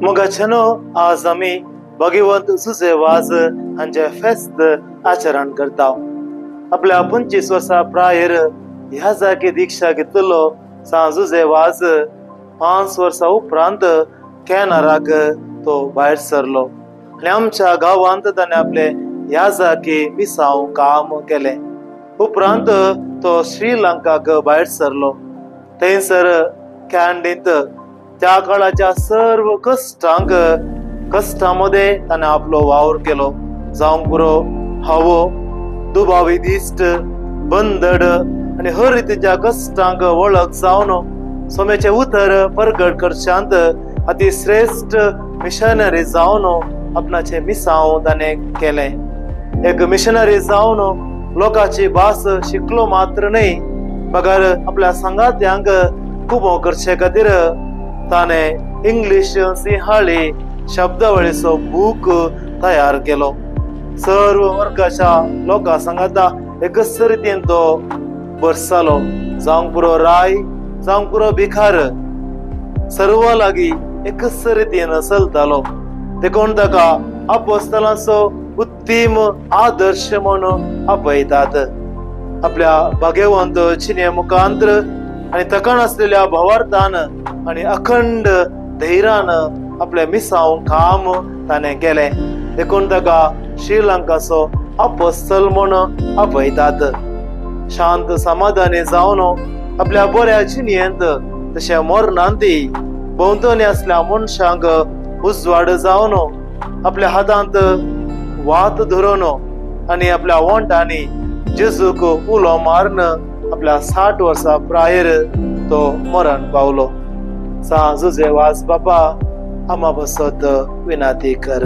मोगाचेनो आज आम्ही भगवंत सुसेवाज हांचे फेस्त आचरण करता। आपल्या 25 वर्सां प्रायर ह्या जागे दीक्षा घेतलो सांजुजेवाज 5 वर्सां उपरांत कॅनराक तो भायर सरलो आणि आमच्या गावांत ताणें आपले ह्या जागे मिसाव काम केले। उपरांत तो श्रीलंकाक भायर सरलो। थंयसर कॅनडींत त्या काळाच्या सर्व कष्टांमध्ये ताणें आपलो वावर केलो। जावंक पुरो हवो, दुबावी दिश्ट, बंदड आणि हर रितीच्या कष्टांक वळख जावन सोम्याचे उतर परगट करच्यांत अतिश्रेष्ठ मिशनरी जावन आपणाचे मिसाव ताणें केले। एक मिशनरी जावन लोकांची भास शिकलो मात्र न्ही, मगर आपल्या संगात्यांक खूब करचे खातीर ताणें इंग्लिश सिंहाळी शब्दावळीचो बूक तयार केलो। सर्व वर्गाच्या लोकां सांगाता एकच रितीन तो बरसालो। जावंक पुरो राय, जावंक पुरो भिखार, सर्व लागीं एकच रितीन चलतालो। देखून ताका अपोस्तलांचो उत्तम आदर्श म्हणून आपयतात। आपल्या भाग्यवंत चिने मुखांतर आणि तकण असलेल्या भावार्थान आणि अखंड धैर्यान आपले मिसाव काम ताणें केले। देखून ताका श्रीलंकाचो अपोस्तल म्हणून आपयतात। शांत समाधानी जावन आपल्या बऱ्या जिणेंत तशें मरणांतय भोंवतणी असल्या मनशांक उजवाड जावन आपल्या हातांत वात धरून आणि आपल्या वंटांनी जेजूक उलो मारन आपल्या 60 वर्सां प्रायर तो मरण पावलो। सांजुजेवाज बापा आम्हा बसत विनंती कर।